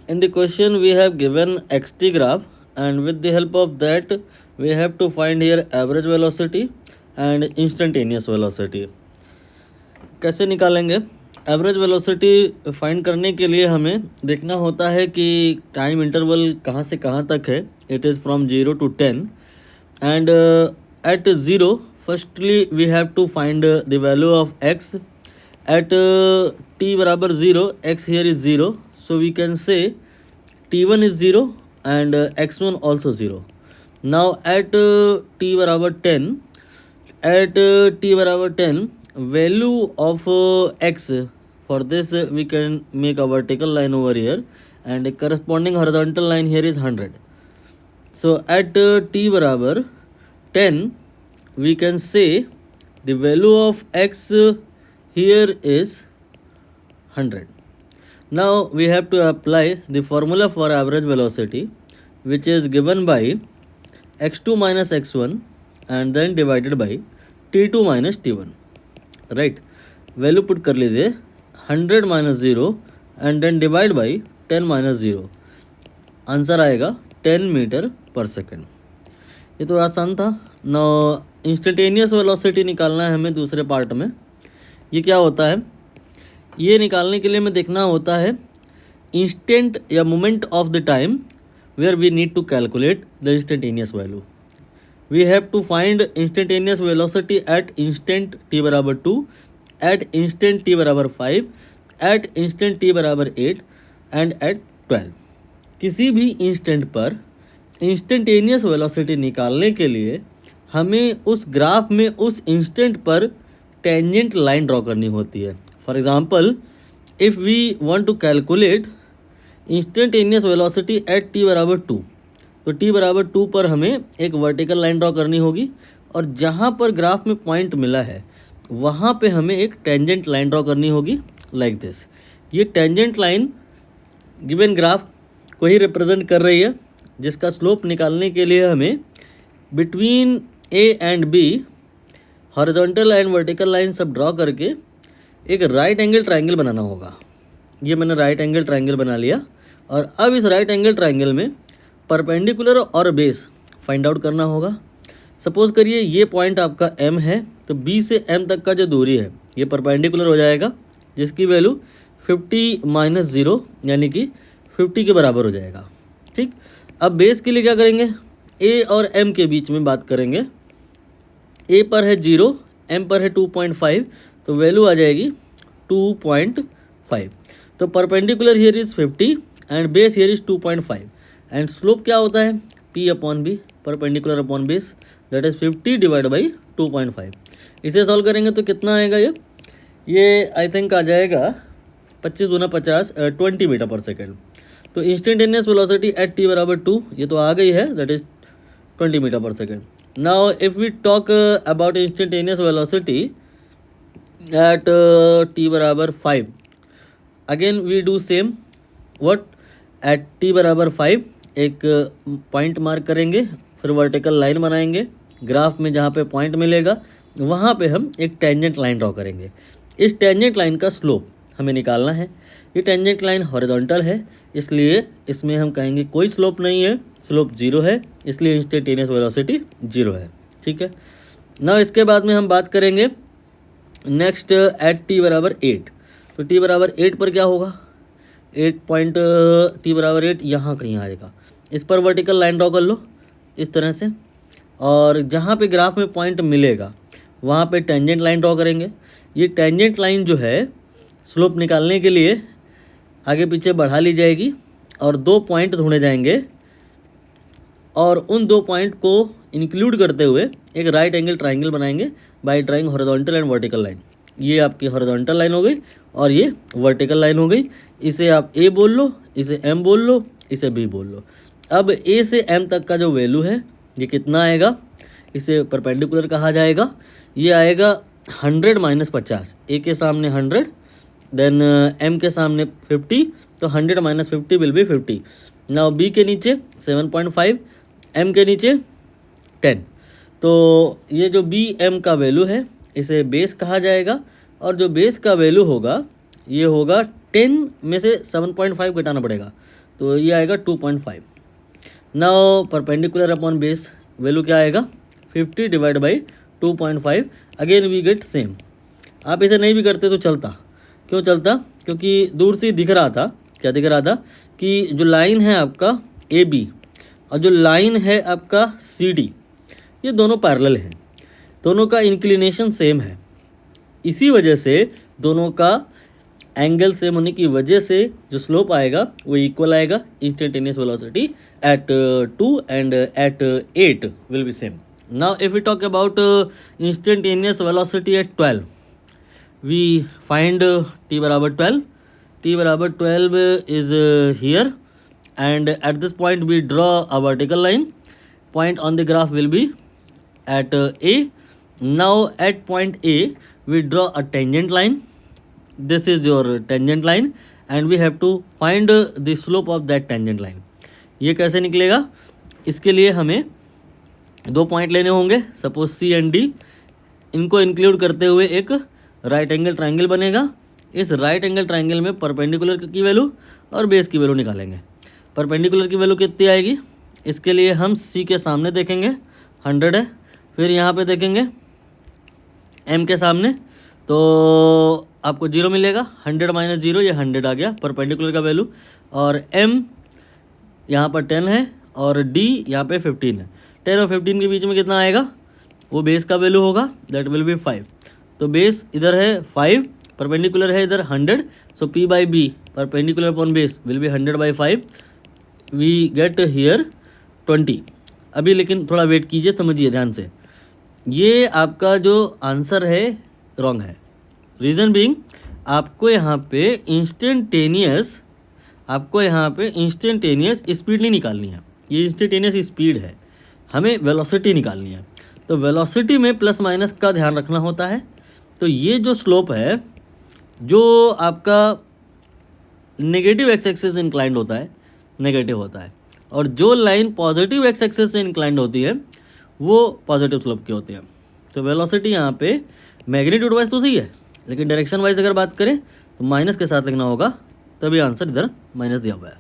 In the question we have given xt graph, and with the help of that we have to find here average velocity and instantaneous velocity. कैसे निकालेंगे? Average velocity find करने के लिए हमें देखना होता है कि टाइम इंटरवल कहाँ से कहाँ तक है. It is from 0 to 10, and at 0 firstly we have to find the value of x. At t बराबर 0, x here is 0, so we can say t1 is 0 and x1 also 0. Now at t बराबर 10, at t बराबर 10 value of x, for this we can make a vertical line over here, and a corresponding horizontal line here is 100. So at t बराबर 10 we can say the value of x here is 100. Now we have to apply the formula for average velocity, which is given by x2 minus x1 and then divided by t2 minus t1. Right, value put कर लीजिए 100 minus 0 and then divide by 10 minus 0. Answer आएगा 10 metre per second. ये तो आसान था. No instantaneous velocity निकालना है हमें दूसरे पार्ट में. ये क्या होता है? ये निकालने के लिए हमें देखना होता है इंस्टेंट या moment of the time where we need to calculate the instantaneous value. We have to find instantaneous velocity at instant t बराबर 2, at instant t बराबर 5, at instant t बराबर 8 and at 12. किसी भी इंस्टेंट पर instantaneous velocity निकालने के लिए हमें उस ग्राफ में उस इंस्टेंट पर टेंजेंट लाइन ड्रॉ करनी होती है. For example, if we want to calculate instantaneous velocity at t बराबर 2, तो t बराबर 2 पर हमें एक वर्टिकल लाइन ड्रॉ करनी होगी, और जहाँ पर ग्राफ में पॉइंट मिला है वहाँ पे हमें एक टेंजेंट लाइन ड्रॉ करनी होगी लाइक दिस. ये टेंजेंट लाइन गिवन ग्राफ को ही रिप्रेजेंट कर रही है, जिसका स्लोप निकालने के लिए हमें between a and b horizontal and vertical line सब ड्रॉ करके एक राइट एंगल ट्राइंगल बनाना होगा. ये मैंने राइट एंगल ट्राइंगल बना लिया, और अब इस राइट एंगल ट्राइंगल में परपेंडिकुलर और बेस फाइंड आउट करना होगा. सपोज करिए ये पॉइंट आपका m है, तो b से m तक का जो दूरी है ये परपेंडिकुलर हो जाएगा, जिसकी वैल्यू 50 माइनस 0 यानी कि 50 के बराबर हो जाएगा. ठीक, अब बेस के लिए क्या करेंगे? a और m के बीच में बात करेंगे. a पर है 0, m पर है 2.5, तो वैल्यू आ जाएगी 2.5. तो perpendicular here is 50 and base here is 2.5. And slope क्या होता है? p upon B, perpendicular upon base, that is 50 divide by 2.5. इसे सॉल्व करेंगे तो कितना आएगा? ये आई थिंक आ जाएगा 25 दूना 50, 20 मीटर पर सेकेंड. तो इंस्टेंटेनियस वेलोसिटी एट t बराबर 2 ये तो आ गई है, that is 20 metre per second. Now if we talk about instantaneous velocity at t बराबर 5, again we do same. What? At t बराबर 5 एक पॉइंट मार्क करेंगे, फिर वर्टिकल लाइन बनाएंगे. ग्राफ में जहाँ पे पॉइंट मिलेगा वहाँ पे हम एक टेंजेंट लाइन ड्रॉ करेंगे. इस टेंजेंट लाइन का स्लोप हमें निकालना है. ये टेंजेंट लाइन हॉरिजॉन्टल है, इसलिए इसमें हम कहेंगे कोई स्लोप नहीं है, स्लोप 0 है, इसलिए इंस्टेंटेनियस वेलोसिटी 0 है. ठीक है. ना इसके बाद में हम बात करेंगे नेक्स्ट एट t बराबर 8. तो t बराबर 8 पर क्या होगा? 8 पॉइंट t बराबर 8 यहाँ कहीं आएगा. इस पर वर्टिकल लाइन ड्रॉ कर लो इस तरह से, और जहाँ पे ग्राफ में पॉइंट मिलेगा वहाँ पे टेंजेंट लाइन ड्रॉ करेंगे. ये टेंजेंट लाइन जो है स्लोप निकालने के लिए आगे पीछे बढ़ा ली जाएगी, और 2 पॉइंट ढूंढे जाएंगे, और उन 2 पॉइंट को इंक्लूड करते हुए एक राइट एंगल ट्राइंगल बनाएंगे by drawing horizontal and vertical line. ये आपकी हॉरिजॉन्टल लाइन हो गई और ये वर्टिकल लाइन हो गई. इसे आप a बोल लो, इसे m बोल लो, इसे b बोल लो. अब a से m तक का जो वैल्यू है ये कितना आएगा? इसे परपेंडिकुलर कहा जाएगा. ये आएगा 100 माइनस 50. a के सामने 100, देन m के सामने 50, तो 100 minus 50 will be 50. Now b के नीचे 7.5, m के नीचे 10. तो ये जो बी m का वैल्यू है इसे बेस कहा जाएगा, और जो बेस का वैल्यू होगा ये होगा 10 में से 7.5 घटाना पड़ेगा, तो ये आएगा 2.5। Now perpendicular upon base value क्या आएगा 50 divide by 2.5। Again we get same. आप इसे नहीं भी करते तो चलता। क्यों चलता? क्योंकि दूर से दिख रहा था, क्या दिख रहा था कि जो लाइन है आपका ए बी और जो लाइन है आपका सी डी, ये दोनों पैरेलल हैं, दोनों का इंक्लिनेशन सेम है। इसी वजह से दोनों का एंगल सेम होने की वजह से जो स्लोप आएगा वो इक्वल आएगा। Instantaneous velocity at 2 and at 8 will be same. Now if we talk about instantaneous velocity at 12, we find t बराबर 12। t बराबर 12 is here and at this point we draw a vertical line. Point on the graph will be at A. Now at point A we draw a tangent line. This is your tangent line and we have to find the slope of that tangent line. ये कैसे निकलेगा? इसके लिए हमें दो point लेने होंगे, suppose C and D। इनको इंक्लूड करते हुए एक राइट एंगल ट्राइंगल बनेगा। इस राइट एंगल ट्राइंगल में परपेंडिकुलर की वैल्यू और बेस की वैल्यू निकालेंगे। परपेंडिकुलर की वैल्यू कितनी आएगी? इसके लिए हम C के सामने देखेंगे 100 है, फिर यहाँ पे देखेंगे M के सामने तो आपको 0 मिलेगा। 100 माइनस 0 ये 100 आ गया परपेंडिकुलर का वैल्यू। और M यहाँ पर 10 है और D यहाँ पे 15 है। 10 और 15 के बीच में कितना आएगा? वो बेस का वैल्यू होगा, दैट विल बी 5। तो बेस इधर है 5, परपेंडिकुलर है इधर 100, so P by B perpendicular upon base will be 100 by 5। We get here 20। अभी लेकिन थोड़ा वेट कीजिए, समझिए ध्यान से। ये आपका जो आंसर है रॉन्ग है। रीज़न बीइंग आपको यहाँ पे इंस्टेंटेनियस स्पीड नहीं निकालनी है, ये इंस्टेंटेनियस स्पीड है, हमें वेलोसिटी निकालनी है। तो वेलोसिटी में प्लस माइनस का ध्यान रखना होता है। तो ये जो स्लोप है जो आपका नेगेटिव एक्स एक्सिस से इंक्लाइंड होता है, नेगेटिव होता है, और जो लाइन पॉजिटिव एक्स एक्सिस से इंक्लाइंड होती है वो पॉजिटिव स्लोप की होती है। तो वेलोसिटी यहाँ पे मैग्नीट्यूड वाइज तो सही है, लेकिन डायरेक्शन वाइज अगर बात करें तो माइनस के साथ लिखना होगा, तभी आंसर इधर माइनस दिया हुआ है।